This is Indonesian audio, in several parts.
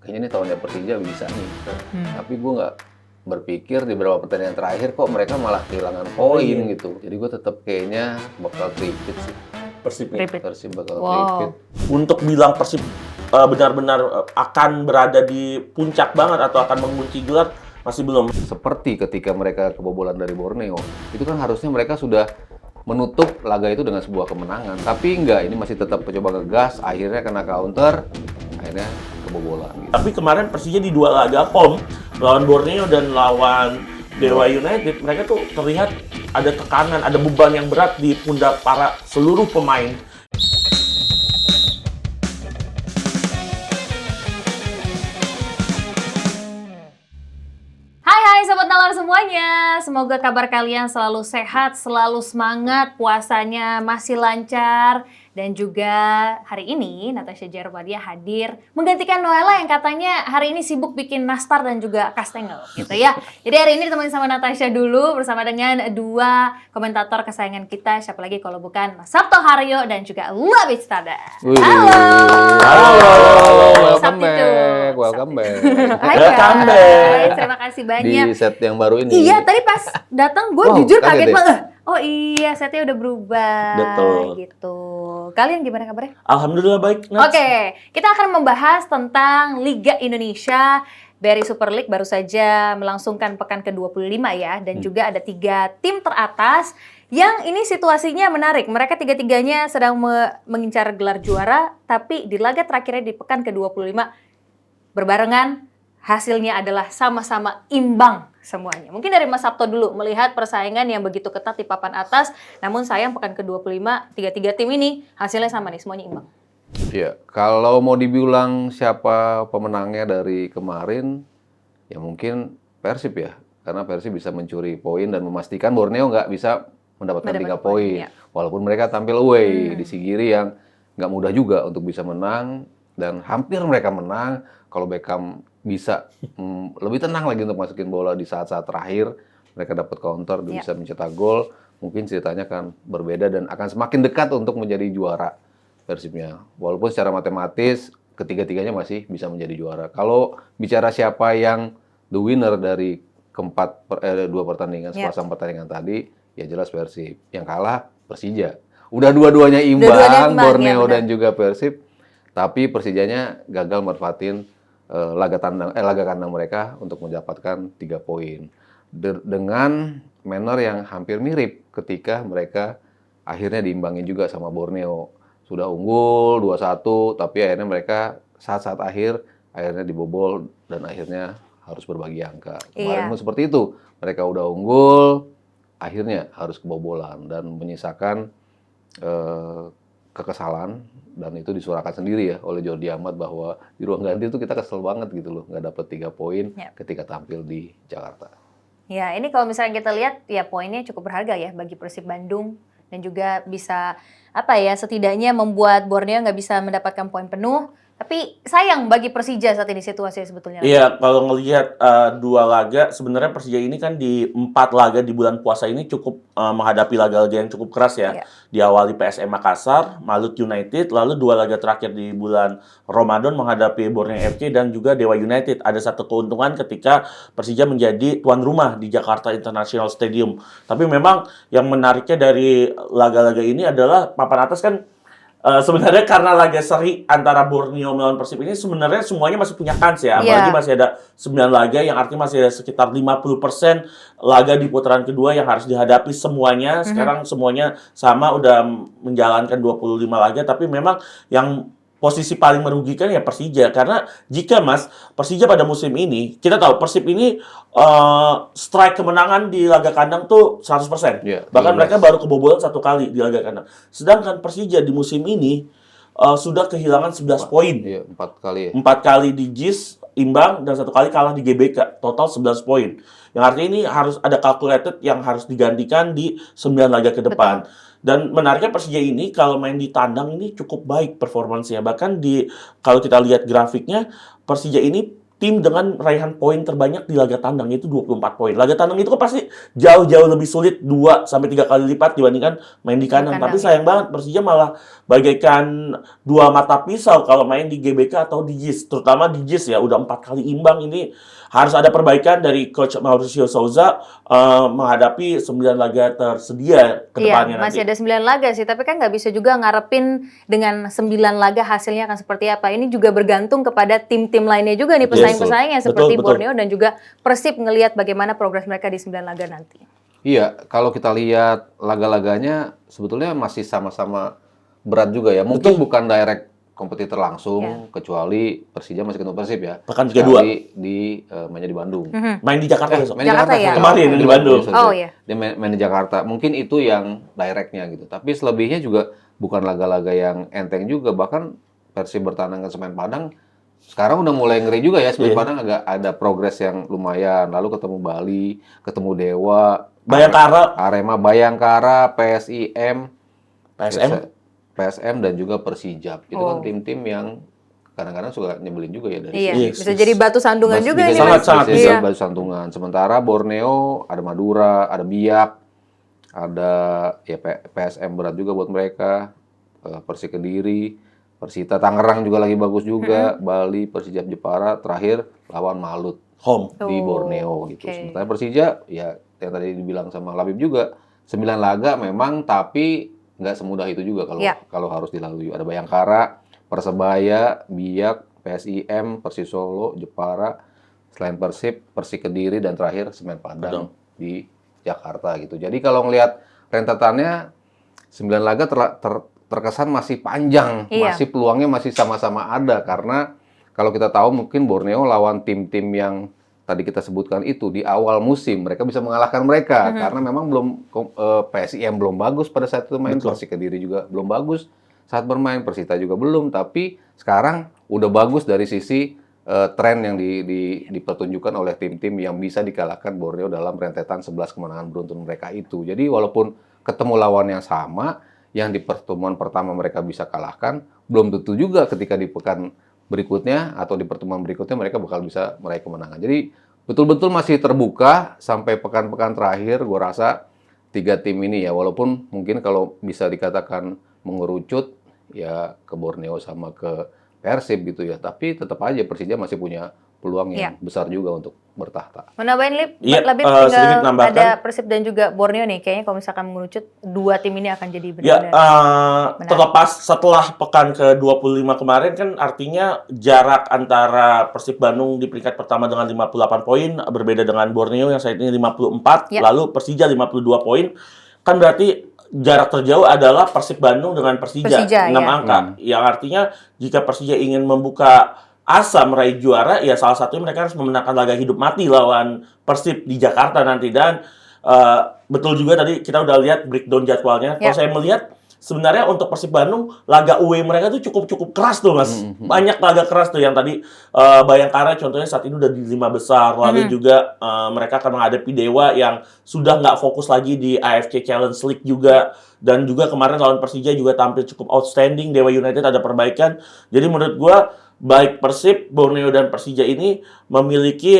kayaknya ini tahunnya Persija bisa nih. Tapi gue nggak berpikir di beberapa pertandingan terakhir kok mereka malah kehilangan poin gitu. Jadi gue tetap kayaknya bakal repeat sih. Persib bakal repeat. Untuk bilang Persib benar-benar akan berada di puncak banget atau akan mengunci gelar masih belum. Seperti ketika mereka kebobolan dari Borneo, itu kan harusnya mereka sudah menutup laga itu dengan sebuah kemenangan. Tapi enggak, ini masih tetap mencoba ngegas, akhirnya kena counter, akhirnya kebobolan. Gitu. Tapi kemarin Persija di 2 laga home lawan Borneo dan lawan Dewa United, mereka tuh terlihat ada tekanan, ada beban yang berat di pundak para seluruh pemain. Hai Sobat Nalar semuanya, semoga kabar kalian selalu sehat, selalu semangat, puasanya masih lancar. Dan juga hari ini Natasha Jarbadia hadir menggantikan Noella yang katanya hari ini sibuk bikin nastar dan juga kastengel gitu ya. Jadi hari ini ditemani sama Natasha dulu bersama dengan 2 komentator kesayangan kita. Siapa lagi kalau bukan Mas Sabto Haryo dan juga Labit Stada. Halo. Welcome back. Welcome back. Hai, terima kasih banyak. Di set yang baru ini. Iya, tadi pas datang gue jujur kaget banget. Oh iya, setnya udah berubah. Betul. Gitu. Kalian gimana kabarnya? Alhamdulillah baik. Oke, kita akan membahas tentang Liga Indonesia. BRI Super League baru saja melangsungkan pekan ke-25 ya. Dan juga ada 3 tim teratas yang ini situasinya menarik. Mereka 3-3-nya sedang mengincar gelar juara. Tapi di laga terakhirnya di pekan ke-25 berbarengan hasilnya adalah sama-sama imbang semuanya. Mungkin dari Mas Sabto dulu melihat persaingan yang begitu ketat di papan atas. Namun sayang pekan ke-25 3 tim ini hasilnya sama nih, semuanya imbang. Iya, kalau mau dibilang siapa pemenangnya dari kemarin, ya mungkin Persib ya. Karena Persib bisa mencuri poin dan memastikan Borneo nggak bisa mendapatkan 3 poin. Ya. Walaupun mereka tampil away di Sigiri yang nggak mudah juga untuk bisa menang. Dan hampir mereka menang kalau Beckham bisa lebih tenang lagi untuk masukin bola di saat-saat terakhir. Mereka dapat counter dan bisa mencetak gol. Mungkin ceritanya akan berbeda dan akan semakin dekat untuk menjadi juara Persibnya. Walaupun secara matematis ketiga-tiganya masih bisa menjadi juara. Kalau bicara siapa yang the winner dari dua pertandingan, sepasang pertandingan tadi, ya jelas Persib. Yang kalah Persija. Udah dua-duanya imbang, Borneo dan juga Persib. Tapi Persijanya gagal manfaatin laga kandang mereka untuk mendapatkan 3 poin. Dengan manner yang hampir mirip ketika mereka akhirnya diimbangin juga sama Borneo. Sudah unggul 2-1, tapi akhirnya mereka saat-saat akhirnya dibobol dan akhirnya harus berbagi angka. Kemarin pun seperti itu. Mereka udah unggul, akhirnya harus kebobolan dan menyisakan kekesalan, dan itu disuarakan sendiri ya oleh Jordi Amat bahwa di ruang ganti itu kita kesel banget gitu loh, nggak dapet 3 poin ketika tampil di Jakarta. Ya, ini kalau misalnya kita lihat ya poinnya cukup berharga ya bagi Persib Bandung dan juga bisa setidaknya membuat Borneo nggak bisa mendapatkan poin penuh. Tapi sayang bagi Persija saat ini situasinya sebetulnya. Iya, kalau ngelihat 2 laga, sebenarnya Persija ini kan di 4 laga di bulan puasa ini cukup menghadapi laga-laga yang cukup keras ya. Diawali PSM Makassar, Malut United, lalu 2 laga terakhir di bulan Ramadan menghadapi Borneo FC dan juga Dewa United. Ada satu keuntungan ketika Persija menjadi tuan rumah di Jakarta International Stadium. Tapi memang yang menariknya dari laga-laga ini adalah papan atas kan. Sebenarnya karena laga seri antara Borneo melawan Persib ini sebenarnya semuanya masih punya kans ya. Apalagi masih ada 9 laga yang artinya masih ada sekitar 50% laga di putaran kedua yang harus dihadapi semuanya. Sekarang semuanya sama udah menjalankan 25 laga, tapi memang yang posisi paling merugikan ya Persija. Karena jika Persija pada musim ini, kita tahu Persib ini strike kemenangan di laga kandang tuh 100%. Bahkan mereka baru kebobolan 1 kali di laga kandang. Sedangkan Persija di musim ini sudah kehilangan 11 poin. 4 kali ya. 4 kali di JIS imbang dan 1 kali kalah di GBK. Total 11 poin. Yang artinya ini harus ada calculated yang harus digantikan di 9 laga ke depan. Dan menariknya Persija ini kalau main di tandang ini cukup baik performansinya. Bahkan kalau kita lihat grafiknya, Persija ini tim dengan raihan poin terbanyak di laga tandang, itu 24 poin. Laga tandang itu kan pasti jauh-jauh lebih sulit 2 sampai 3 kali lipat dibandingkan main di kandang. Tapi sayang banget Persija malah bagaikan dua mata pisau kalau main di GBK atau di JIS. Terutama di JIS ya, udah 4 kali imbang. Ini harus ada perbaikan dari Coach Mauricio Souza menghadapi 9 laga tersedia ke depannya Iya, masih nanti. ada 9 laga sih, tapi kan nggak bisa juga ngarepin dengan 9 laga hasilnya akan seperti apa. Ini juga bergantung kepada tim-tim lainnya juga nih, pesaing-pesaingnya seperti Betul. Borneo dan juga Persib ngelihat bagaimana progres mereka di 9 laga nanti. Iya, kalau kita lihat laga-laganya sebetulnya masih sama-sama berat juga ya. Mungkin bukan direct kompetitor langsung, kecuali Persija masih ketemu Persib ya. Pekan 32. Sekali di mainnya di Bandung. Main di Jakarta besok. Main di Jakarta ya? sorry. Kemarin yang di Bandung. Sorry. Oh, iya. Dia main di Jakarta. Mungkin itu yang directnya gitu. Tapi selebihnya juga bukan laga-laga yang enteng juga. Bahkan Persib bertandang ke Semen Padang sekarang udah mulai ngeri juga ya. Semen Padang agak ada progres yang lumayan. Lalu ketemu Bali, ketemu Dewa, Bayangkara, Arema, Bayangkara, PSIM, PSM dan juga Persijap. Itu kan tim-tim yang kadang-kadang suka nyebelin juga ya dari Iya, sisi bisa jadi batu sandungan juga bisa nih. jadi Mas. sangat bisa Iya. batu sandungan. Sementara Borneo ada Madura, ada Biak, ada ya PSM berat juga buat mereka, Persik Kediri, Persita Tangerang juga lagi bagus juga, Bali, Persijap Jepara, terakhir lawan Malut home. di Oh, Borneo gitu. oke. Sementara Persija ya yang tadi dibilang sama Labib juga 9 laga memang, tapi nggak semudah itu juga kalau Ya. kalau harus dilalui. Ada Bayangkara, Persebaya, Biak, PSIM, Persis Solo, Jepara, selain Persib, Persik Kediri dan terakhir Semen Padang di Jakarta gitu. Jadi kalau ngelihat rentetannya 9 laga terkesan masih panjang, Iya. masih peluangnya masih sama-sama ada karena kalau kita tahu mungkin Borneo lawan tim-tim yang tadi kita sebutkan itu di awal musim mereka bisa mengalahkan mereka karena memang belum PSIM belum bagus pada saat itu main, Persik Kediri juga belum bagus saat bermain, Persita juga belum, tapi sekarang udah bagus dari sisi tren yang dipertunjukkan oleh tim-tim yang bisa dikalahkan Borneo dalam rentetan 11 kemenangan beruntun mereka itu. Jadi walaupun ketemu lawan yang sama, yang di pertemuan pertama mereka bisa kalahkan, belum tentu juga ketika di pekan berikutnya atau di pertemuan berikutnya mereka bakal bisa meraih kemenangan. Jadi betul-betul masih terbuka sampai pekan-pekan terakhir. Gue rasa 3 tim ini ya, walaupun mungkin kalau bisa dikatakan mengerucut ya ke Borneo sama ke Persib gitu ya, tapi tetap aja Persija masih punya peluang yang besar juga untuk bertahta. Mau nambahin Iya, Labib sedikit tinggal nambahkan. ada Persib dan juga Borneo nih. Kayaknya kalau misalkan mengerucut 2 tim ini akan jadi Ya, benar-benar. terlepas setelah pekan ke-25 kemarin kan artinya jarak antara Persib Bandung di peringkat pertama dengan 58 poin berbeda dengan Borneo yang saat ini 54, Ya. lalu Persija 52 poin. Kan berarti jarak terjauh adalah Persib Bandung dengan Persija, Persija, 6 ya. angka. Yang artinya jika Persija ingin membuka asa meraih juara, ya salah satunya mereka harus memenangkan laga hidup mati lawan Persib di Jakarta nanti. Dan betul juga tadi kita udah lihat breakdown jadwalnya. Kalau saya melihat sebenarnya untuk Persib Bandung laga away mereka tuh cukup keras tuh Mas. Banyak laga keras tuh yang tadi Bayangkara contohnya saat ini udah di 5 besar. Lalu juga mereka akan menghadapi Dewa yang sudah nggak fokus lagi di AFC Challenge League juga. Dan juga kemarin lawan Persija juga tampil cukup outstanding. Dewa United ada perbaikan. Jadi menurut gua baik Persib, Borneo, dan Persija ini memiliki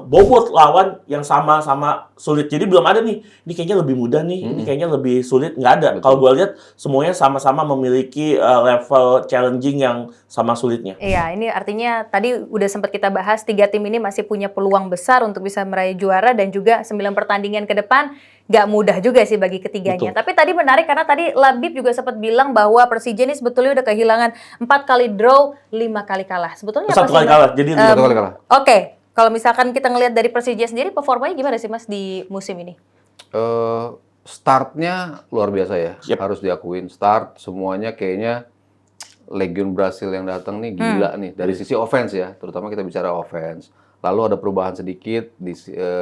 bobot lawan yang sama-sama sulit. Jadi belum ada nih, ini kayaknya lebih mudah nih, ini kayaknya lebih sulit. Nggak ada. Kalau gue lihat, semuanya sama-sama memiliki level challenging yang sama sulitnya. Iya, ini artinya tadi udah sempat kita bahas 3 tim ini masih punya peluang besar untuk bisa meraih juara dan juga 9 pertandingan ke depan nggak mudah juga sih bagi ketiganya. Betul. Tapi tadi menarik karena tadi Labib juga sempat bilang bahwa Persija ini sebetulnya udah kehilangan 4 kali draw, 5 kali kalah. Sebetulnya apa 1 sih, kali Mas? kalah, jadi Satu kali kalah. Oke, kalau misalkan kita ngelihat dari Persija sendiri, performanya gimana sih Mas di musim ini? Startnya luar biasa ya, Yep. harus diakuin. Start semuanya kayaknya Legion Brasil yang datang nih gila nih dari sisi offense ya, terutama kita bicara offense. Lalu ada perubahan sedikit di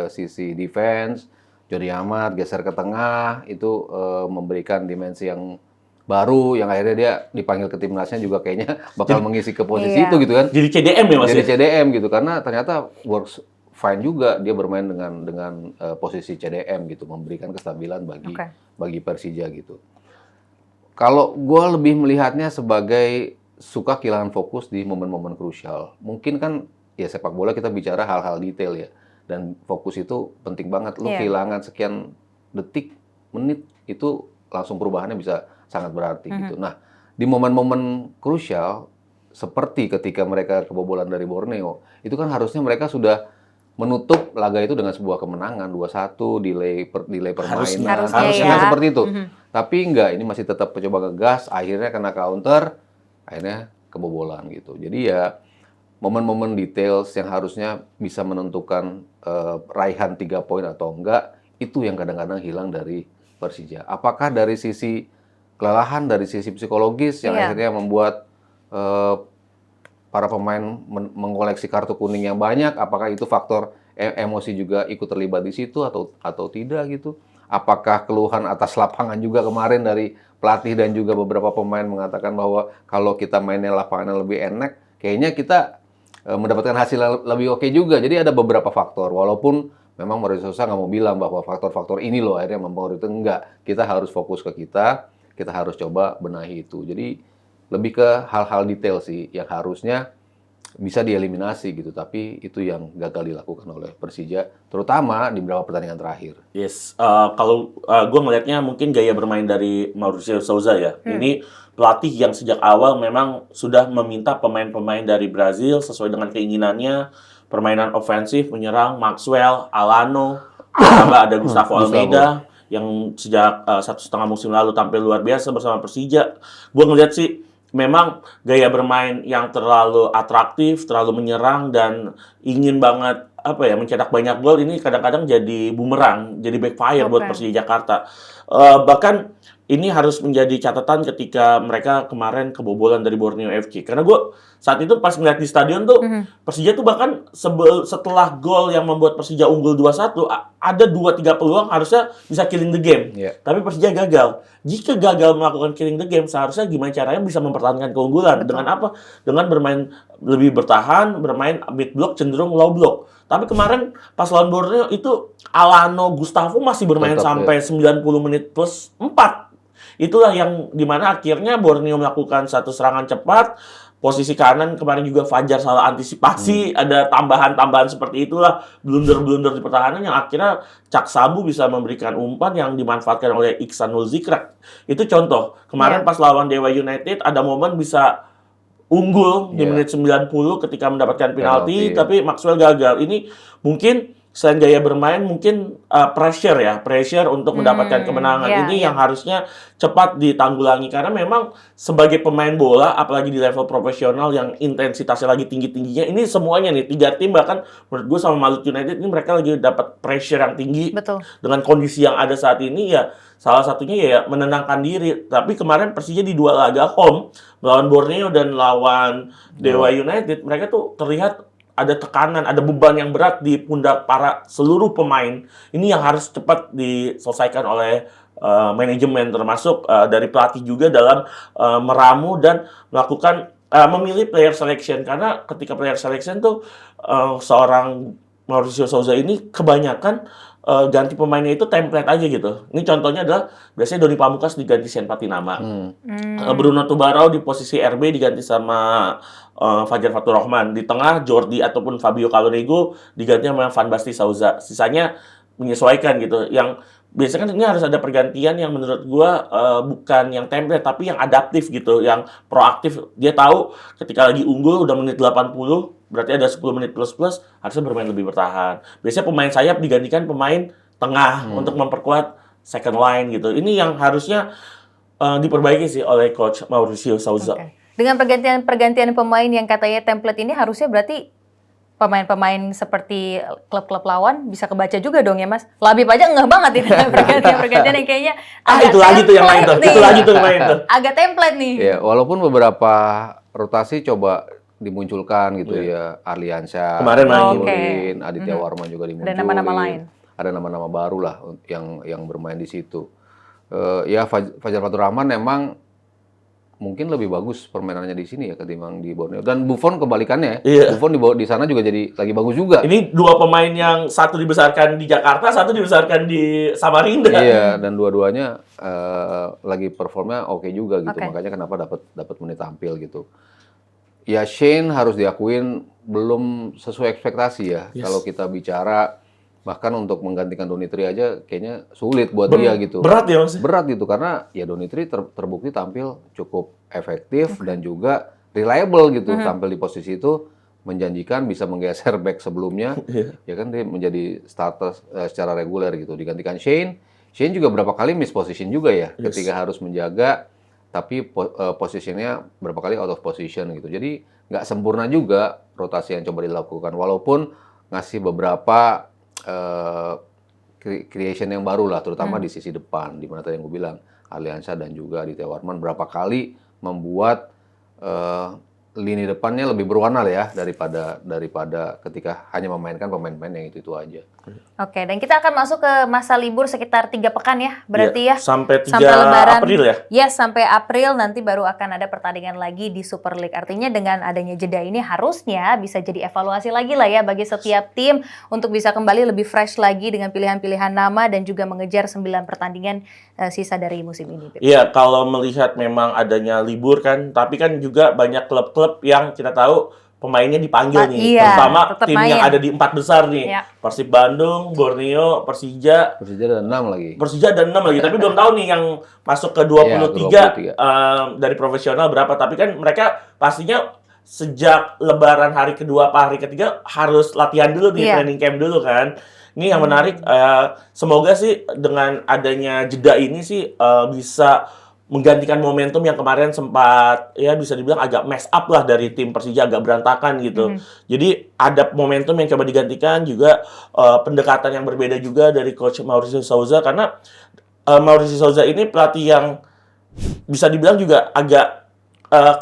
sisi defense. Jody Amat geser ke tengah itu memberikan dimensi yang baru yang akhirnya dia dipanggil ke timnasnya juga kayaknya bakal mengisi ke posisi Iya. itu gitu kan. jadi CDM ya Mas? Jadi ya? CDM gitu karena ternyata works fine juga dia bermain dengan posisi CDM gitu, memberikan kestabilan bagi Persija gitu. Kalau gue lebih melihatnya sebagai suka kehilangan fokus di momen-momen krusial. Mungkin kan ya sepak bola kita bicara hal-hal detail ya. Dan fokus itu penting banget. Lu Iya. kehilangan sekian detik, menit, itu langsung perubahannya bisa sangat berarti gitu. Nah, di momen-momen krusial, seperti ketika mereka kebobolan dari Borneo, itu kan harusnya mereka sudah menutup laga itu dengan sebuah kemenangan 2-1, delay permainan. Harusnya ya. Kan seperti itu. Mhm. Tapi enggak, ini masih tetap coba ngegas, akhirnya kena counter, akhirnya kebobolan gitu. Jadi ya momen-momen details yang harusnya bisa menentukan raihan 3 poin atau enggak, itu yang kadang-kadang hilang dari Persija. Apakah dari sisi kelelahan, dari sisi psikologis yang Iya. akhirnya membuat para pemain mengoleksi kartu kuning yang banyak, apakah itu faktor emosi juga ikut terlibat di situ atau tidak gitu? Apakah keluhan atas lapangan juga kemarin dari pelatih dan juga beberapa pemain mengatakan bahwa kalau kita mainnya lapangannya lebih enak, kayaknya kita mendapatkan hasil lebih oke juga. Jadi ada beberapa faktor, walaupun memang Mauricio Sousa nggak mau bilang bahwa faktor-faktor ini loh akhirnya mempengaruhi itu, enggak. Kita harus fokus ke kita harus coba benahi itu. Jadi lebih ke hal-hal detail sih yang harusnya bisa dieliminasi gitu, tapi itu yang gagal dilakukan oleh Persija, terutama di beberapa pertandingan terakhir. Yes, kalau gue ngelihatnya mungkin gaya bermain dari Mauricio Sousa ya. Ini pelatih yang sejak awal memang sudah meminta pemain-pemain dari Brazil sesuai dengan keinginannya, permainan ofensif, menyerang, Maxwell, Alano, tambah ada Gustavo Almeida yang sejak 1,5 musim lalu tampil luar biasa bersama Persija. Gue ngelihat sih memang gaya bermain yang terlalu atraktif, terlalu menyerang dan ingin banget mencetak banyak gol ini kadang-kadang jadi bumerang, jadi backfire buat Persija Jakarta. Bahkan ini harus menjadi catatan ketika mereka kemarin kebobolan dari Borneo FC. Karena gue saat itu pas ngeliat di stadion tuh Persija tuh bahkan setelah gol yang membuat Persija unggul 2-1 ada 2-3 peluang harusnya bisa killing the game. Tapi Persija gagal. Jika gagal melakukan killing the game, seharusnya gimana caranya bisa mempertahankan keunggulan? Dengan apa? Dengan bermain lebih bertahan, bermain mid block cenderung low block. Tapi kemarin pas lawan Borneo itu Alano, Gustavo masih bermain sampai 90 menit plus 4. Itulah yang dimana akhirnya Borneo melakukan satu serangan cepat, posisi kanan kemarin juga Fajar salah antisipasi, ada tambahan-tambahan seperti itulah, blunder-blunder di pertahanan yang akhirnya Cak Sabu bisa memberikan umpan yang dimanfaatkan oleh Iksanul Zikrak. Itu contoh, kemarin pas lawan Dewa United ada momen bisa unggul di menit 90 ketika mendapatkan penalti, tapi Maxwell gagal. Ini mungkin selain gaya bermain mungkin pressure untuk mendapatkan kemenangan. Ini yang harusnya cepat ditanggulangi karena memang sebagai pemain bola apalagi di level profesional yang intensitasnya lagi tinggi-tingginya, ini semuanya nih 3 tim bahkan menurut gue sama Malut United ini mereka lagi dapat pressure yang tinggi. Dengan kondisi yang ada saat ini ya salah satunya ya menenangkan diri. Tapi kemarin Persija di 2 laga home melawan Borneo dan lawan Dewa United, mereka tuh terlihat ada tekanan, ada beban yang berat di pundak para seluruh pemain. Ini yang harus cepat diselesaikan oleh manajemen, termasuk dari pelatih juga dalam meramu dan melakukan memilih player selection. Karena ketika player selection tuh seorang Mauricio Sousa ini kebanyakan ganti pemainnya itu template aja gitu. Ini contohnya adalah biasanya Doni Pamungkas diganti Sen Patinama. Bruno Tubarao di posisi RB diganti sama Fajar Faturrahman. Di tengah Jordi ataupun Fabio Calorego diganti sama Van Basti Souza. Sisanya menyesuaikan gitu. Yang biasanya kan ini harus ada pergantian yang menurut gua bukan yang template tapi yang adaptif gitu, yang proaktif. Dia tahu ketika lagi unggul udah menit 80 berarti ada 10 menit plus-plus, harusnya bermain lebih bertahan. Biasanya pemain sayap digantikan pemain tengah untuk memperkuat second line gitu. Ini yang harusnya diperbaiki sih oleh Coach Mauricio Sousa. Dengan pergantian pemain yang katanya template ini harusnya berarti pemain-pemain seperti klub-klub lawan bisa kebaca juga dong ya Mas. Labib aja ngeh banget ini pergantian yang kayaknya itu lagi tuh yang lain tuh. Itu lagi tuh yang lain tuh. Agak template nih. Ya, walaupun beberapa rotasi coba dimunculkan gitu ya, Arliansyah, kemarin main, Aditya Warman juga dimunculin. Ada nama-nama lain. Ada nama-nama baru lah yang bermain di situ. Ya Fajar Faturrahman memang mungkin lebih bagus permainannya di sini ya ketimbang di Borneo. Dan Buffon kebalikannya. Buffon di sana juga jadi lagi bagus juga. Ini 2 pemain yang satu dibesarkan di Jakarta, satu dibesarkan di Samarinda. Iya, dan dua-duanya lagi performnya oke juga gitu. Makanya kenapa dapat menit tampil gitu. Ya Shane harus diakuin belum sesuai ekspektasi ya. Yes. Kalau kita bicara bahkan untuk menggantikan Donitri aja kayaknya sulit buat dia gitu. Berat ya Mas? Berat gitu karena ya Donitri terbukti tampil cukup efektif dan juga reliable gitu. Tampil di posisi itu menjanjikan, bisa menggeser back sebelumnya. Ya kan dia menjadi starter secara reguler gitu. Digantikan Shane. Shane juga berapa kali miss position juga ya ketika harus menjaga, tapi posisinya berapa kali out of position gitu. Jadi nggak sempurna juga rotasi yang coba dilakukan, walaupun ngasih beberapa creation yang baru lah, terutama di sisi depan, di mana tadi yang gue bilang Arliansyah dan juga Aditya Warman berapa kali membuat lini depannya lebih berwarna lah ya daripada ketika hanya memainkan pemain-pemain yang itu aja. Oke, dan kita akan masuk ke masa libur sekitar 3 pekan ya, berarti ya. Sampai 3 Lebaran. April ya? Yes, sampai April nanti baru akan ada pertandingan lagi di Super League. Artinya dengan adanya jeda ini harusnya bisa jadi evaluasi lagi lah ya bagi setiap tim untuk bisa kembali lebih fresh lagi dengan pilihan-pilihan nama dan juga mengejar 9 pertandingan sisa dari musim ini. Iya, kalau melihat memang adanya libur kan, tapi kan juga banyak klub-klub yang kita tahu pemainnya dipanggil nih, iya, terutama tetap tim yang main. ada di 4 besar nih, Iya. Persib Bandung, Borneo, Persija Persija ada 6 lagi. ada 6 lagi, tapi belum tahu nih yang masuk ke 23 dari profesional berapa, tapi kan mereka pastinya sejak lebaran hari kedua apa hari ketiga harus latihan dulu nih, training camp dulu kan. Ini yang menarik, semoga sih dengan adanya jeda ini sih bisa menggantikan momentum yang kemarin sempat ya bisa dibilang agak mess up lah dari tim Persija, agak berantakan gitu. Jadi ada momentum yang coba digantikan, juga pendekatan yang berbeda juga dari coach Mauricio Souza, karena Mauricio Souza ini pelatih yang bisa dibilang juga agak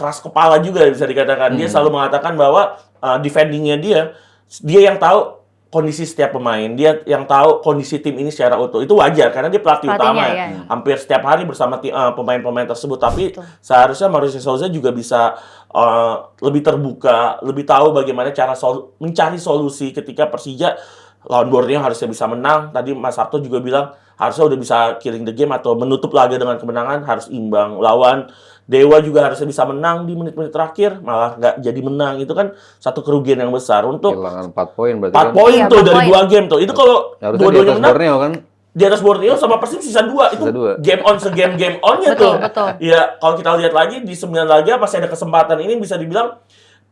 keras kepala juga bisa dikatakan. Dia selalu mengatakan bahwa defendingnya dia yang tahu kondisi setiap pemain, dia yang tahu kondisi tim ini secara utuh. Itu wajar karena dia pelatih utama ya. Hampir setiap hari bersama pemain-pemain tersebut. Tapi seharusnya Mauricio Souza juga bisa lebih terbuka, lebih tahu bagaimana cara mencari solusi ketika Persija lawan Borneo harusnya bisa menang. Tadi Mas Sabto juga bilang harusnya udah bisa killing the game atau menutup laga dengan kemenangan, harus imbang. Lawan Dewa juga harusnya bisa menang di menit-menit terakhir, malah nggak jadi menang. Itu kan satu kerugian yang besar. Untuk kehilangan 4 poin berarti 4 kan. poin Iya, tuh 4 dari poin. 2 game tuh. Itu kalau Harusnya di dua-duanya atas menang, Borneo kan. di atas Borneo sama Persib sisa 2. Itu Sisa 2. game on game onnya Betul, tuh. betul. Ya, kalau kita lihat lagi di 9 laga pasti ada kesempatan, ini bisa dibilang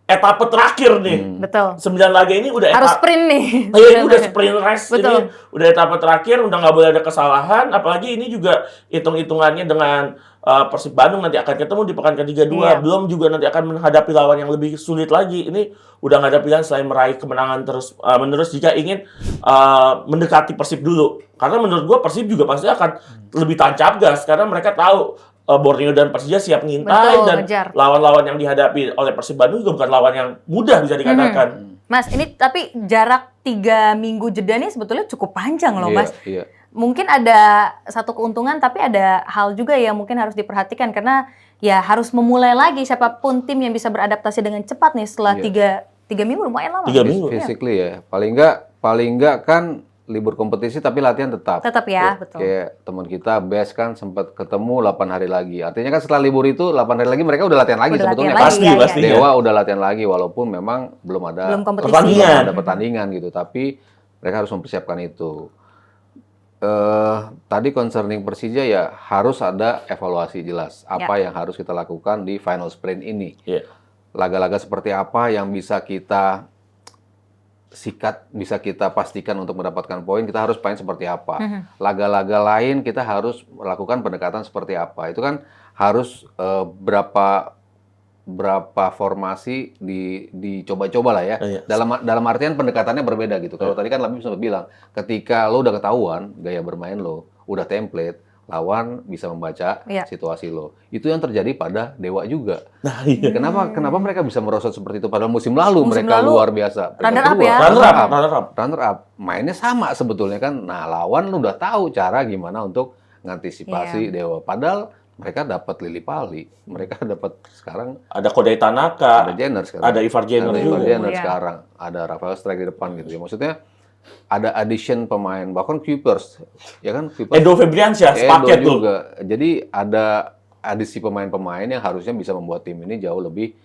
etapa terakhir nih. Betul. 9 laga ini udah Harus sprint nih. Iya, ini udah sprint race. Betul. Ini udah etapa terakhir, udah nggak boleh ada kesalahan. Apalagi ini juga hitung-hitungannya dengan Persib Bandung nanti akan ketemu di pekan ke-32. Iya. Belum juga nanti akan menghadapi lawan yang lebih sulit lagi. Ini udah nggak ada pilihan selain meraih kemenangan terus menerus jika ingin mendekati Persib dulu. Karena menurut gua Persib juga pasti akan lebih tancap gas karena mereka tahu Borneo dan Persija siap ngintai. Betul, dan ngejar. lawan-lawan yang dihadapi oleh Persib Bandung juga bukan lawan yang mudah bisa dikatakan. Mas, ini tapi jarak 3 minggu jeda nih sebetulnya cukup panjang loh, Mas. Iya. Mungkin ada satu keuntungan, tapi ada hal juga yang mungkin harus diperhatikan karena ya harus memulai lagi siapapun tim yang bisa beradaptasi dengan cepat nih setelah tiga minggu lumayan lama. 3 minggu. Physically ya. Paling enggak kan libur kompetisi tapi latihan tetap. Tetap ya, betul. Kayak teman kita Best kan sempat ketemu 8 hari lagi. Artinya kan setelah libur itu 8 hari lagi mereka udah latihan lagi Udah sebetulnya. latihan lagi, Pasti. ya. Dewa udah latihan lagi walaupun memang belum ada kompetisi. Pertandingan. ada pertandingan gitu, tapi mereka harus mempersiapkan itu. Tadi concerning Persija ya harus ada evaluasi jelas apa yang harus kita lakukan di final sprint ini. Iya. Laga-laga seperti apa yang bisa kita sikat, bisa kita pastikan untuk mendapatkan poin, kita harus main seperti apa. Laga-laga lain kita harus melakukan pendekatan seperti apa. Itu kan harus berapa formasi dicoba-coba lah ya. Iya. Dalam artian pendekatannya berbeda gitu. Kalau tadi kan Labib sempat bilang, ketika lo udah ketahuan gaya bermain lo, udah template, lawan bisa membaca situasi lo. Itu yang terjadi pada Dewa juga. Nah, iya. Kenapa mereka bisa merosot seperti itu? Padahal musim lalu mereka luar biasa. Runner up ya? Runner up. Mainnya sama sebetulnya kan. Nah, lawan lu udah tahu cara gimana untuk ngantisipasi Dewa. Padahal mereka dapat Lili Pali. Mereka dapat sekarang ada Kodai Tanaka, ada Jenner sekarang. ada Ivar Jenner Ada juga. Ivar Jenner sekarang. Ada Rafael Strike di depan gitu ya. Maksudnya ada addition pemain, bahkan Kuipers. Ya kan Kuipers. Edo Febriansyah sepaket tuh. juga. Jadi ada adisi pemain-pemain yang harusnya bisa membuat tim ini jauh lebih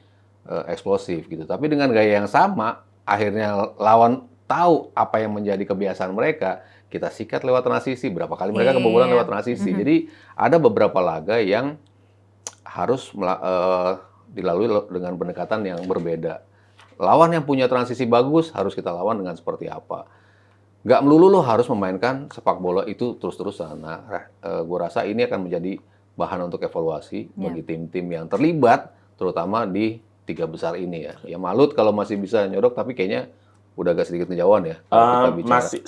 eksplosif gitu. Tapi dengan gaya yang sama, akhirnya lawan tahu apa yang menjadi kebiasaan mereka, kita sikat lewat transisi. Berapa kali mereka kebobolan lewat transisi. Jadi ada beberapa laga yang harus dilalui dengan pendekatan yang berbeda. Lawan yang punya transisi bagus harus kita lawan dengan seperti apa. Nggak melulu lo harus memainkan sepak bola itu terus-terusan. Nah, gue rasa ini akan menjadi bahan untuk evaluasi bagi tim-tim yang terlibat, terutama di 3 besar ini ya. Ya Malut kalau masih bisa nyodok, tapi kayaknya udah agak sedikit kejauhan ya. Kalau kita bicara. Masih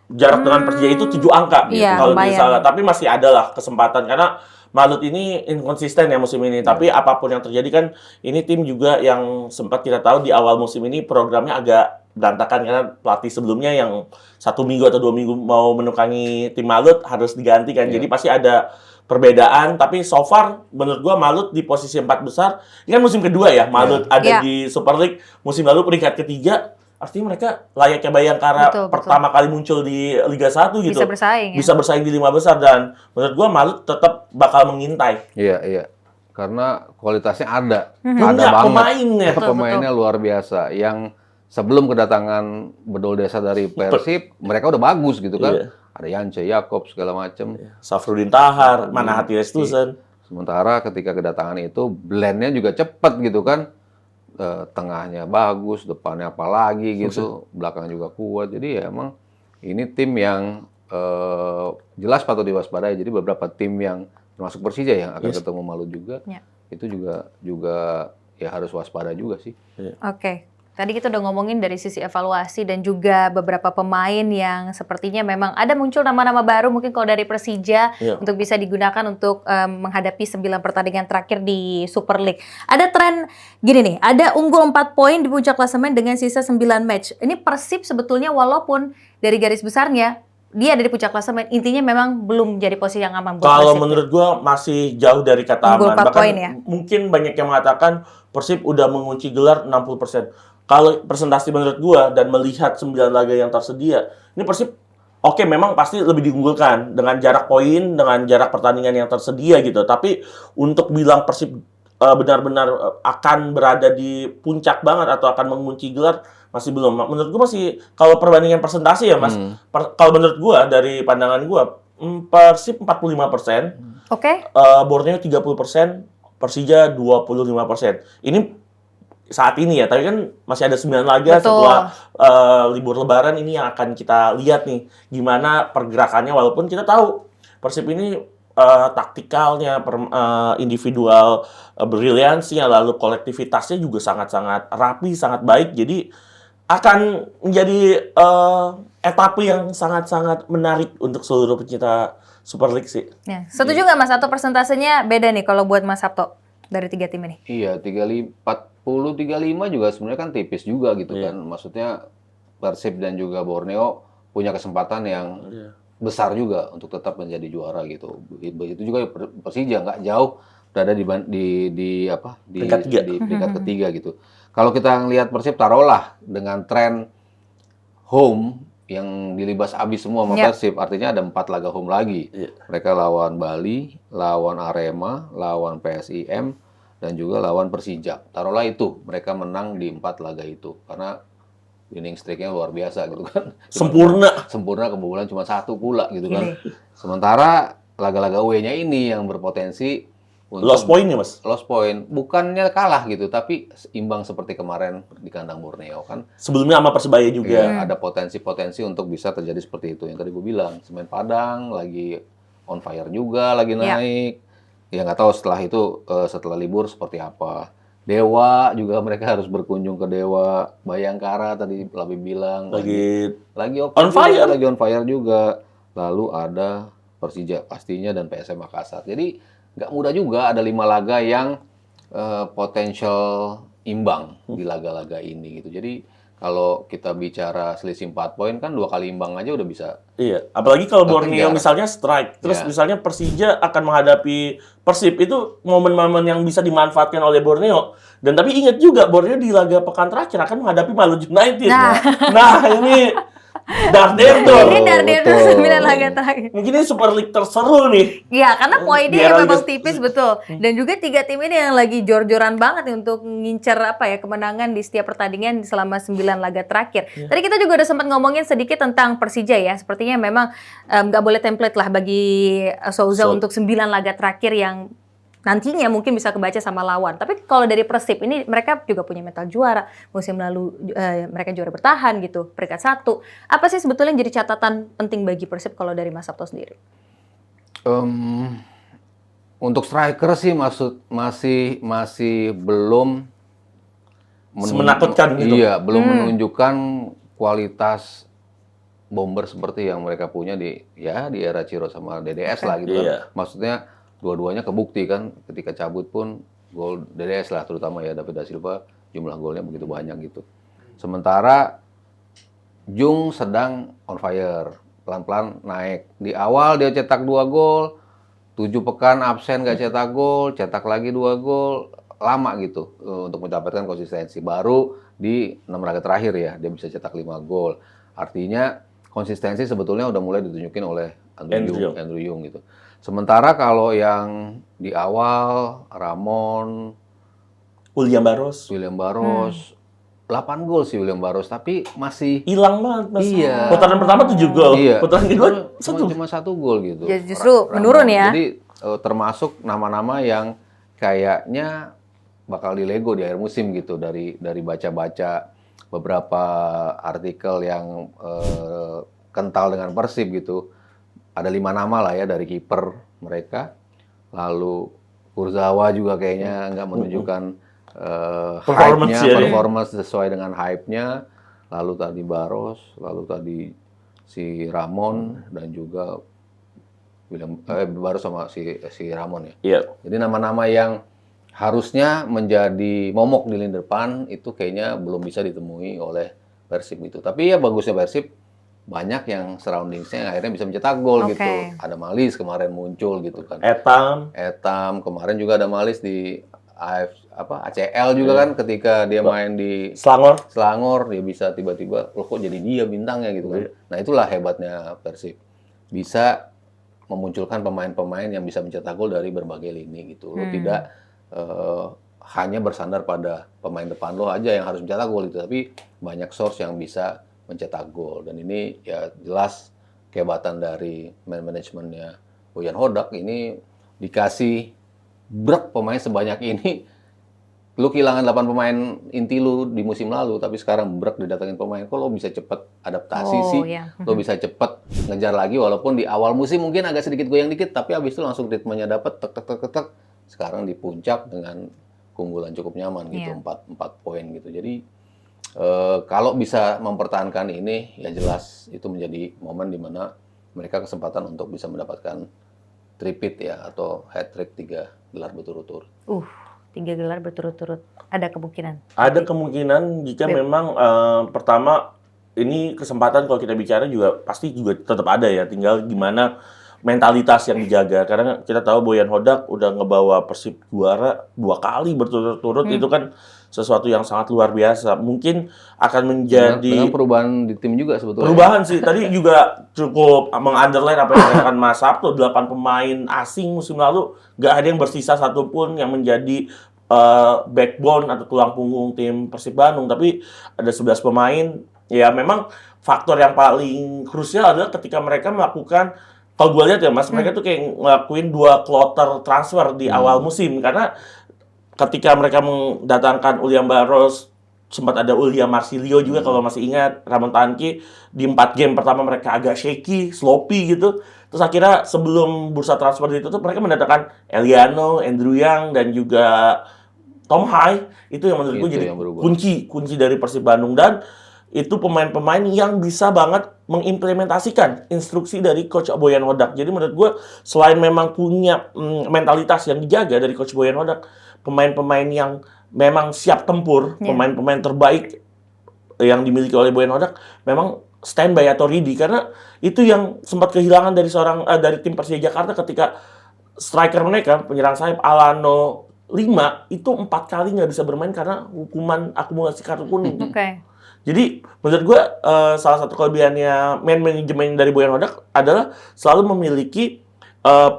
jarak dengan Persija itu 7 angka kalau misalnya, tapi masih ada lah kesempatan karena Malut ini inkonsisten ya musim ini. Tapi apapun yang terjadi kan ini tim juga yang sempat kita tahu di awal musim ini programnya agak berantakan karena pelatih sebelumnya yang 1 minggu atau 2 minggu mau menukangi tim Malut harus diganti kan. Jadi pasti ada perbedaan, tapi so far menurut gua Malut di posisi 4 besar. Ini kan musim kedua ya, Malut ada di Super League. Musim lalu peringkat ketiga, artinya mereka layaknya Bayangkara pertama kali muncul di Liga 1 gitu. Bisa bersaing ya? Bisa bersaing di 5 besar dan menurut gua Malut tetap bakal mengintai. Iya. Karena kualitasnya ada. Punya Ada banget. pemainnya. Pemainnya luar biasa. Yang sebelum kedatangan Bedol Desa dari Persib, mereka udah bagus gitu kan. Iya. Ada Yance, Yakob, segala macam. Safrudin Tahar, Manahati Restusen. Sementara ketika kedatangan itu, blend-nya juga cepat gitu kan. Tengahnya bagus, depannya apalagi gitu. Belakang juga kuat. Jadi ya emang ini tim yang jelas patut diwaspadai. Jadi beberapa tim yang termasuk Persija yang akan ketemu Malut juga, itu juga ya harus waspada juga sih. Oke. Tadi kita udah ngomongin dari sisi evaluasi dan juga beberapa pemain yang sepertinya memang ada muncul nama-nama baru mungkin kalau dari Persija untuk bisa digunakan untuk menghadapi 9 pertandingan terakhir di Super League. Ada tren gini nih, ada unggul 4 poin di puncak klasemen dengan sisa 9 match. Ini Persib sebetulnya walaupun dari garis besarnya dia ada di puncak klasemen, intinya memang belum jadi posisi yang aman buat Kalau Persib. menurut gua masih jauh dari kata Unggul aman. 4 Bahkan poin ya? mungkin banyak yang mengatakan Persib udah mengunci gelar 60%. Kalau presentasi menurut gua dan melihat 9 laga yang tersedia, ini Persib oke memang pasti lebih diunggulkan dengan jarak poin, dengan jarak pertandingan yang tersedia gitu. Tapi untuk bilang Persib benar-benar akan berada di puncak banget atau akan mengunci gelar masih belum. Menurut gua masih kalau perbandingan presentasi ya Mas. Kalau menurut gua dari pandangan gua Persib 45%, Borneo 30%, Persija 25%. Ini saat ini ya, tapi kan masih ada 9 laga setelah libur lebaran ini yang akan kita lihat nih gimana pergerakannya walaupun kita tahu Persib ini taktikalnya, individual briliansinya, lalu kolektivitasnya juga sangat-sangat rapi, sangat baik. Jadi akan menjadi etape yang sangat-sangat menarik untuk seluruh pecinta Super League sih. Ya, setuju nggak Mas? Atau persentasenya beda nih kalau buat Mas Sabto dari 3 tim ini? Iya, 40-35 juga sebenarnya kan tipis juga gitu kan. Maksudnya Persib dan juga Borneo punya kesempatan yang besar juga untuk tetap menjadi juara gitu. Begitu juga Persija nggak jauh berada di peringkat ketiga gitu. Kalau kita ngelihat Persib taruhlah dengan tren home yang dilibas abis semua sama Persib, artinya ada 4 laga home lagi. Mereka lawan Bali, lawan Arema, lawan PSIM, dan juga lawan Persija. Taruhlah itu, mereka menang di 4 laga itu. Karena winning streak-nya luar biasa gitu kan. Sempurna kebobolan cuma 1 pula gitu kan. Sementara laga-laga away-nya ini yang berpotensi lost point ya Mas? Lost point. Bukannya kalah gitu, tapi imbang seperti kemarin di kandang Borneo kan. Sebelumnya sama Persebaya juga. Ya, ada potensi-potensi untuk bisa terjadi seperti itu. Yang tadi gue bilang, Semen Padang lagi on fire juga, lagi naik. Ya nggak tahu setelah itu, setelah libur seperti apa. Dewa juga mereka harus berkunjung ke Dewa. Bayangkara tadi Labi bilang. Lagi on fire. Lagi on fire juga. Lalu ada Persija pastinya dan PSM Makassar. Jadi nggak mudah juga ada 5 laga yang potensial imbang di laga-laga ini gitu. Jadi kalau kita bicara selisih 4 poin kan 2 kali imbang aja udah bisa. Iya, apalagi kalau Borneo misalnya strike, terus misalnya Persija akan menghadapi Persib, itu momen-momen yang bisa dimanfaatkan oleh Borneo. Dan tapi ingat juga Borneo di laga pekan terakhir akan menghadapi Malut United. Nah ini Darden tuh. Ini Darden betul. 9 laga terakhir. Mungkin ini Super League terseru nih. Iya, karena poinnya Di era memang Liga- tipis betul. Dan juga 3 tim ini yang lagi jor-joran banget nih untuk ngincer kemenangan di setiap pertandingan selama 9 laga terakhir. Tadi kita juga udah sempat ngomongin sedikit tentang Persija ya. Sepertinya memang nggak boleh template lah bagi Souza untuk 9 laga terakhir yang nantinya mungkin bisa kebaca sama lawan. Tapi kalau dari Persib ini mereka juga punya mental juara. Musim lalu mereka juara bertahan gitu, peringkat 1. Apa sih sebetulnya yang jadi catatan penting bagi Persib kalau dari Mas Sabto sendiri? Untuk striker sih masih belum Menakutkan gitu. Iya, belum menunjukkan kualitas bomber seperti yang mereka punya di era Ciro sama DDS lah gitu Iya. kan. Maksudnya dua-duanya kebukti kan ketika cabut pun gol DDS lah terutama ya David da Silva jumlah golnya begitu banyak gitu. Sementara Jung sedang on fire, pelan-pelan naik. Di awal dia cetak 2 gol, 7 pekan absen gak cetak gol, cetak lagi 2 gol, lama gitu untuk mendapatkan konsistensi. Baru di 6 laga terakhir ya dia bisa cetak 5 gol. Artinya konsistensi sebetulnya udah mulai ditunjukin oleh Andrew Yung gitu. Sementara kalau yang di awal Ramon, William Barros. 8 gol sih William Barros, tapi masih Hilang banget Mas. Iya. Putaran pertama 7 gol. Iya. Putaran kedua 1. Cuma 1 gol gitu. Ya, justru menurun ya. Jadi termasuk nama-nama yang kayaknya bakal dilego di akhir musim gitu dari baca-baca beberapa artikel yang kental dengan Persib gitu. Ada 5 nama lah ya dari kiper mereka. Lalu Kurzawa juga kayaknya nggak menunjukkan performance sesuai dengan hype-nya. Lalu tadi Barros, lalu tadi si Ramon dan juga Barros sama si Ramon ya. Iya. Jadi nama-nama yang harusnya menjadi momok di lini depan itu kayaknya belum bisa ditemui oleh Persib gitu. Tapi ya bagusnya Persib banyak yang surroundingsnya yang akhirnya bisa mencetak gol gitu. Ada Malis kemarin muncul gitu kan. Etam kemarin juga ada Malis di ACL juga kan ketika dia main di Selangor dia bisa tiba-tiba loh kok jadi dia bintangnya gitu kan. Nah itulah hebatnya Persib. Bisa memunculkan pemain-pemain yang bisa mencetak gol dari berbagai lini gitu. Lo tidak hanya bersandar pada pemain depan lo aja yang harus mencetak gol itu, tapi banyak source yang bisa mencetak gol. Dan ini ya jelas kehebatan dari manajemennya Boyan Hodak. Ini dikasih brek pemain sebanyak ini. Lu kehilangan 8 pemain inti lu di musim lalu, tapi sekarang brek didatengin pemain. Kok lo bisa cepat adaptasi sih? Iya. Lo bisa cepat ngejar lagi walaupun di awal musim mungkin agak sedikit goyang dikit, tapi abis itu langsung ritmenya dapat tek. Sekarang di puncak dengan keunggulan cukup nyaman gitu, 4 poin gitu. Jadi kalau bisa mempertahankan ini, ya jelas itu menjadi momen di mana mereka kesempatan untuk bisa mendapatkan tripit ya atau hat trick 3 gelar berturut-turut. 3 gelar berturut-turut. Ada kemungkinan? Ada kemungkinan jika memang pertama ini kesempatan kalau kita bicara juga pasti juga tetap ada ya. Tinggal gimana mentalitas yang dijaga. Karena kita tahu Boyan Hodak udah ngebawa Persib juara 2 kali berturut-turut. Itu kan sesuatu yang sangat luar biasa. Mungkin akan menjadi dengan perubahan di tim juga sebetulnya. Perubahan sih. Tadi juga cukup meng-underline apa yang dikatakan Mas Sabto. 8 pemain asing musim lalu nggak ada yang bersisa satupun yang menjadi backbone atau tulang punggung tim Persib Bandung. Tapi ada 11 pemain. Ya memang faktor yang paling krusial adalah ketika mereka melakukan, kalau gue lihat ya Mas, mereka tuh kayak ngelakuin 2 kloter transfer di awal musim. Karena ketika mereka mendatangkan William Barros, sempat ada William Marsilio juga kalau masih ingat, Ramon Tanki, di 4 game pertama mereka agak shaky, sloppy gitu. Terus akhirnya sebelum bursa transfer ditutup, mereka mendatangkan Eliano, Andrew Yang, dan juga Tom Hai. Itu yang menurut gue jadi kunci dari Persib Bandung. Dan itu pemain-pemain yang bisa banget mengimplementasikan instruksi dari Coach Boyan Hodak. Jadi menurut gue selain memang punya mentalitas yang dijaga dari Coach Boyan Hodak, pemain-pemain yang memang siap tempur, pemain-pemain terbaik yang dimiliki oleh Boyan Hodak memang standby atau ready. Karena itu yang sempat kehilangan dari tim Persija Jakarta ketika striker mereka, penyerang sayap Alano 5 itu 4 kali nggak bisa bermain karena hukuman akumulasi kartu kuning. Jadi menurut gue salah satu kelebihannya man manajemen dari Boyan Hodak adalah selalu memiliki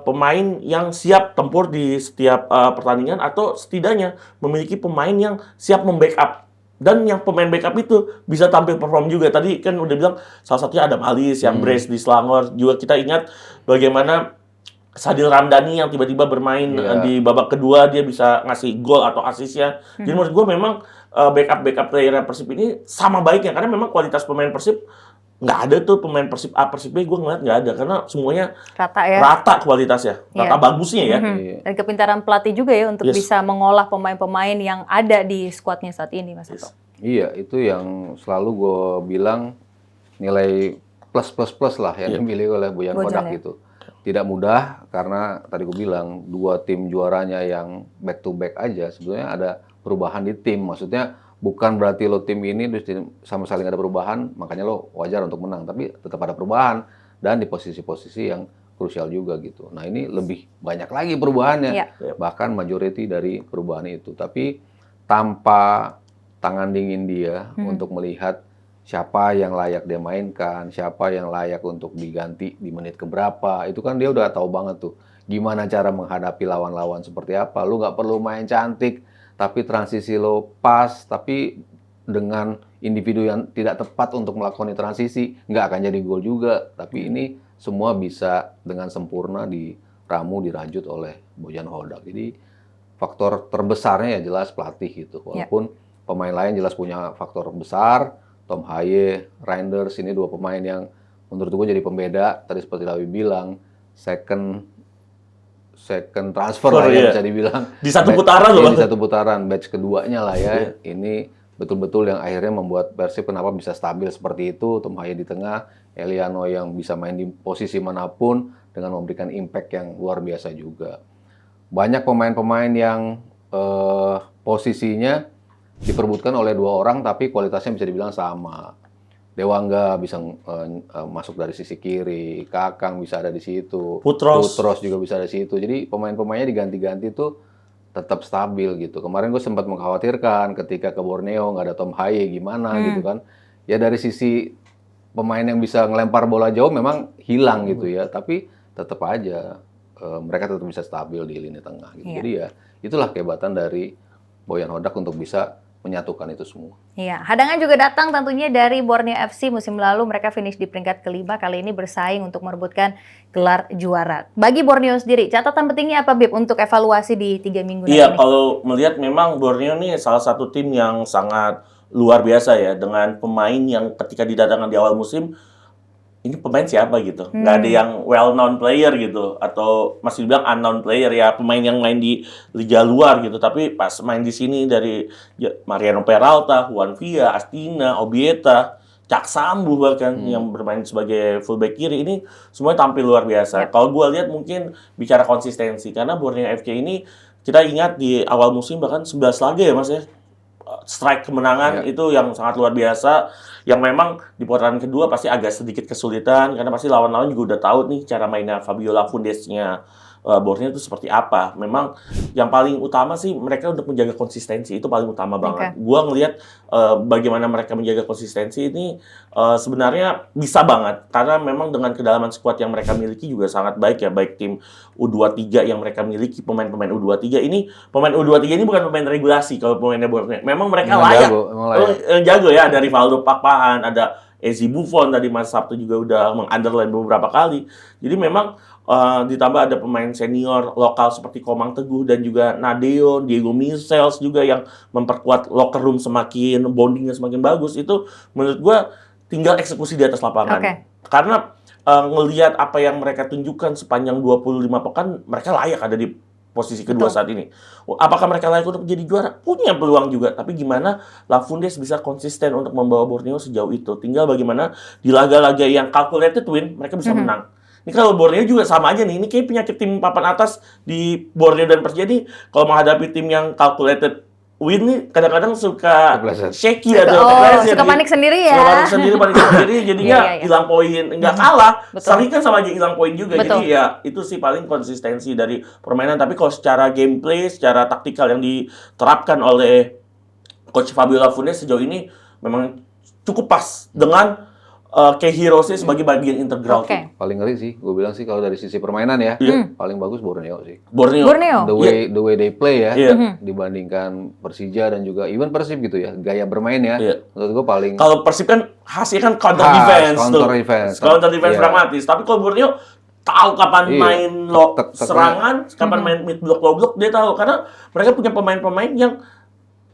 pemain yang siap tempur di setiap pertandingan atau setidaknya memiliki pemain yang siap membackup. Dan yang pemain backup itu bisa tampil perform juga. Tadi kan udah bilang salah satunya Adam Alis yang brace di Selangor. Juga kita ingat bagaimana Sadil Ramdhani yang tiba-tiba bermain di babak kedua, dia bisa ngasih gol atau asisnya. Jadi menurut gue memang backup player Persib ini sama baiknya. Karena memang kualitas pemain Persib nggak ada tuh pemain Persib A, Persib B, gue ngeliat nggak ada. Karena semuanya Rata ya. rata kualitasnya, rata bagusnya ya. Dan kepintaran pelatih juga ya untuk bisa mengolah pemain-pemain yang ada di skuadnya saat ini, Mas Toto. Iya, itu yang selalu gue bilang nilai plus lah yang dimiliki oleh Boyan Hodak ya. gitu. Tidak mudah karena tadi gue bilang 2 tim juaranya yang back to back aja sebetulnya ada perubahan di tim. Maksudnya bukan berarti lo tim ini terus sama saling ada perubahan, makanya lo wajar untuk menang. Tapi tetap ada perubahan dan di posisi-posisi yang krusial juga gitu. Nah ini lebih banyak lagi perubahannya, bahkan majority dari perubahan itu. Tapi tanpa tangan dingin dia untuk melihat siapa yang layak dia mainkan, siapa yang layak untuk diganti di menit keberapa. Itu kan dia udah tahu banget tuh gimana cara menghadapi lawan-lawan seperti apa. Lu nggak perlu main cantik, tapi transisi lo pas, tapi dengan individu yang tidak tepat untuk melakukan transisi, nggak akan jadi gol juga. Tapi ini semua bisa dengan sempurna diramu, dirajut oleh Boyan Hodak. Jadi faktor terbesarnya ya jelas pelatih gitu. Walaupun pemain lain jelas punya faktor besar, Tom Haye, Reinders, ini 2 pemain yang menurut gue jadi pembeda. Tadi seperti Lawi bilang, second transfer lah ya bisa dibilang. Di satu putaran loh. Di satu putaran, batch keduanya lah ya. Ini betul-betul yang akhirnya membuat Persib kenapa bisa stabil seperti itu. Tom Haye di tengah, Eliano yang bisa main di posisi manapun dengan memberikan impact yang luar biasa juga. Banyak pemain-pemain yang posisinya diperbutkan oleh 2 orang tapi kualitasnya bisa dibilang sama. Dewangga bisa masuk dari sisi kiri, Kakang bisa ada di situ, Putros juga bisa ada di situ. Jadi pemain-pemainnya diganti-ganti tuh tetap stabil gitu. Kemarin gue sempat mengkhawatirkan ketika ke Borneo nggak ada Tom Haye gimana gitu kan. Ya dari sisi pemain yang bisa ngelempar bola jauh memang hilang gitu ya, tapi tetap aja mereka tetap bisa stabil di lini tengah gitu. Jadi ya itulah kehebatan dari Boyan Hodak untuk bisa menyatukan itu semua. Iya, hadangan juga datang tentunya dari Borneo FC. Musim lalu mereka finish di peringkat ke-5, kali ini bersaing untuk merebutkan gelar juara. Bagi Borneo sendiri, catatan pentingnya apa Bib untuk evaluasi di 3 minggu ini? Iya, kalau melihat memang Borneo nih salah satu tim yang sangat luar biasa ya, dengan pemain yang ketika didatangkan di awal musim, ini pemain siapa gitu, nggak ada yang well known player gitu, atau masih bilang unknown player ya, pemain yang main di liga luar gitu, tapi pas main di sini dari Mariano Peralta, Juan Villa, Astina, Obieta, Cak Sambu bahkan yang bermain sebagai fullback kiri, ini semuanya tampil luar biasa. Kalau gue lihat mungkin bicara konsistensi, karena Borneo FC ini kita ingat di awal musim bahkan 11 laga ya Mas ya, strike kemenangan itu yang sangat luar biasa, yang memang di putaran kedua pasti agak sedikit kesulitan karena pasti lawan-lawan juga udah tahu nih cara mainnya Fabio Lafundesnya Borneo itu seperti apa. Memang yang paling utama sih mereka untuk menjaga konsistensi, itu paling utama banget. Gua ngelihat bagaimana mereka menjaga konsistensi ini sebenarnya bisa banget, karena memang dengan kedalaman skuad yang mereka miliki juga sangat baik ya, baik tim U23 yang mereka miliki, pemain-pemain U23 ini, pemain U23 ini bukan pemain regulasi kalau pemainnya Borneo. Memang mereka layak. Jago ya, ada Rivaldo Pakpahan, ada Ezi Buffon, tadi Mas Sabtu juga udah meng-underline beberapa kali. Jadi memang ditambah ada pemain senior lokal seperti Komang Teguh dan juga Nadeo, Diego Michels juga yang memperkuat locker room semakin, bondingnya semakin bagus. Itu menurut gua tinggal eksekusi di atas lapangan. Karena ngelihat apa yang mereka tunjukkan sepanjang 25 pekan, mereka layak ada di posisi kedua saat ini. Apakah mereka layak untuk menjadi juara? Punya peluang juga. Tapi gimana Lafundes bisa konsisten untuk membawa Borneo sejauh itu? Tinggal bagaimana di laga-laga yang calculated win, mereka bisa menang. Ini kalau Borneo juga sama aja nih. Ini kayak penyakit tim papan atas di Borneo dan Persija nih. Kalau menghadapi tim yang calculated win nih, kadang-kadang suka shaky atau suka panik sendiri ya. Panik sendiri, jadinya hilang poin. Nggak kalah, sering kan sama aja hilang poin juga. Jadi ya itu sih paling konsistensi dari permainan. Tapi kalau secara gameplay, secara taktikal yang diterapkan oleh Coach Fabio Lafundes sejauh ini memang cukup pas dengan Kei Hirose sebagai bagian integral Oke. tim. Paling ngeri sih, gue bilang sih kalau dari sisi permainan ya, Iya. paling bagus Borneo sih. Borneo. Borneo. The way they play ya, Iya. dibandingkan Persija dan juga even Persib gitu ya, gaya bermain ya. Iya. Menurut gue paling Kalau Persib kan hasilnya kan counter Khas, defense counter tuh. defense. Counter defense Iya. pragmatis. Tapi kalau Borneo tahu kapan Iya. main lo Tek-tek-teknya. serangan, kapan main mid block low block, dia tahu karena mereka punya pemain-pemain yang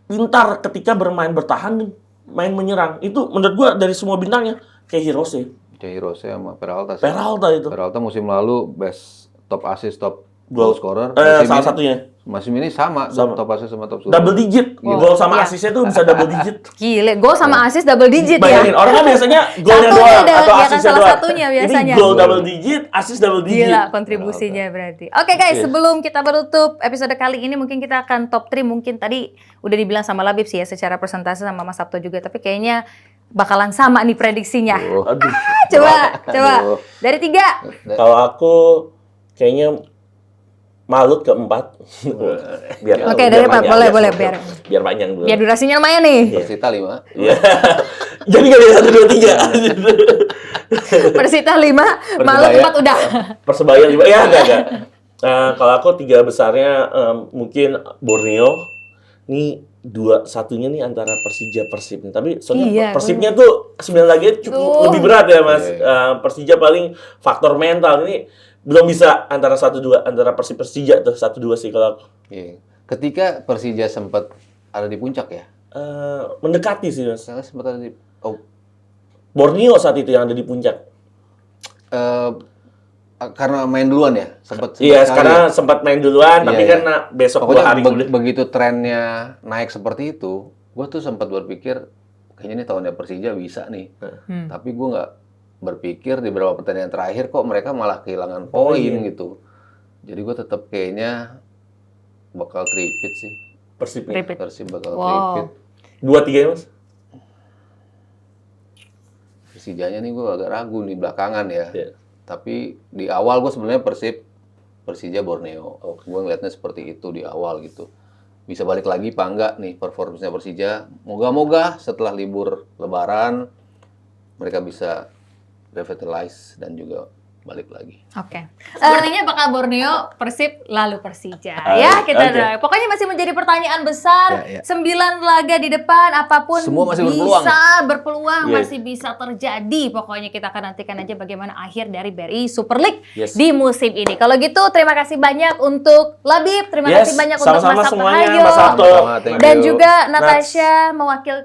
pintar ketika bermain bertahan dan main menyerang. Itu menurut gua dari semua bintangnya kayak Hirose, Hirose sama Peralta sih. Peralta itu. Peralta musim lalu best top assist, top Gol. goal scorer. Salah Musim satunya. ini sama, Sama. top assist sama top scorer. Double digit. Wow. Gol sama Iya. asisnya tuh bisa double digit. Gile, gol sama assist double digit Bayangin, ya. orang kan biasanya golnya Satunya doang ada, atau ya kan, asisnya salah doang. satunya biasanya. Ini gol double digit, asis double digit. Gila kontribusinya berarti. Oke guys, Iya. sebelum kita menutup episode kali ini mungkin kita akan top 3. Mungkin tadi udah dibilang sama Labib sih ya secara persentase sama Mas Sabto juga, tapi kayaknya bakalan sama nih prediksinya. Oh. Aduh. Coba. Aduh. Dari 3. Kalau aku kayaknya Malut keempat. biar Oke, dari empat. panjang, Boleh, biar- biar panjang dulu. Biar durasinya lumayan nih. Persita 5. Iya. Jadi nggak ada 1, 2, 3. Persita 5, Malut Persebaya. 4 udah. Persebaya 5. Ya, enggak. Kalau aku 3 besarnya mungkin Borneo. Nih 2-1-nya nih antara Persija Persib nih. Tapi soalnya Iya, Persibnya tuh 9 lagi cukup Tuh. lebih berat ya, Mas. Iya. Persija paling faktor mental ini belum bisa antara 1-2 antara Persib Persija tuh 1-2 sih kalau aku. Iya. Ketika Persija sempat ada di puncak ya. Mendekati sih, Mas. Saya sempat ada di Borneo saat itu yang ada di puncak. karena main duluan ya, sempat Iya, sekali sekarang ya. sempat main duluan, Iya, tapi iya. kan besok 2 Pokoknya hari kemudian. begitu trennya naik seperti itu, gue tuh sempat berpikir kayaknya nih tahunnya Persija bisa nih. Tapi gue nggak berpikir di beberapa pertandingan terakhir kok mereka malah kehilangan poin gitu. Jadi gue tetap kayaknya bakal tripit sih. Persib. Repeat. Persib bakal Wow. tripit. 2-3 ya, Mas. Persijanya nih gue agak ragu nih belakangan ya. Iya. Tapi di awal gue sebenarnya Persija Borneo. Gue ngeliatnya seperti itu di awal gitu. Bisa balik lagi apa enggak nih performanya Persija. Moga-moga setelah libur Lebaran mereka bisa revitalize dan juga balik lagi. Oke. Sepertinya bakal Borneo, Persib, lalu Persija. Ya, kita oke. pokoknya masih menjadi pertanyaan besar. Ya, ya. 9 laga di depan, apapun Semua masih bisa berpeluang, Yes. masih bisa terjadi. Pokoknya kita akan nantikan aja bagaimana akhir dari BRI Super League Yes. di musim ini. Kalau gitu, terima kasih banyak untuk Labib, terima Yes, kasih banyak untuk sama-sama Mas Sabto semuanya, Hayo. Mas Sabto. Sama-sama, thank Dan you. juga Natasha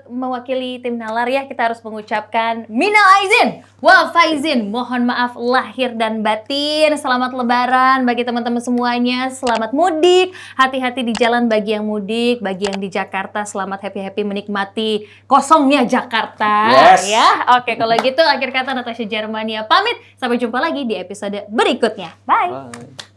mewakili tim Nalar ya, kita harus mengucapkan minal aizin wal faizin, mohon maaf lahir dan batin. Selamat Lebaran bagi teman-teman semuanya, selamat mudik, hati-hati di jalan bagi yang mudik, bagi yang di Jakarta selamat happy menikmati kosongnya Jakarta. Yes. Ya, oke kalau gitu akhir kata Natasha Germania pamit, sampai jumpa lagi di episode berikutnya. Bye. Bye.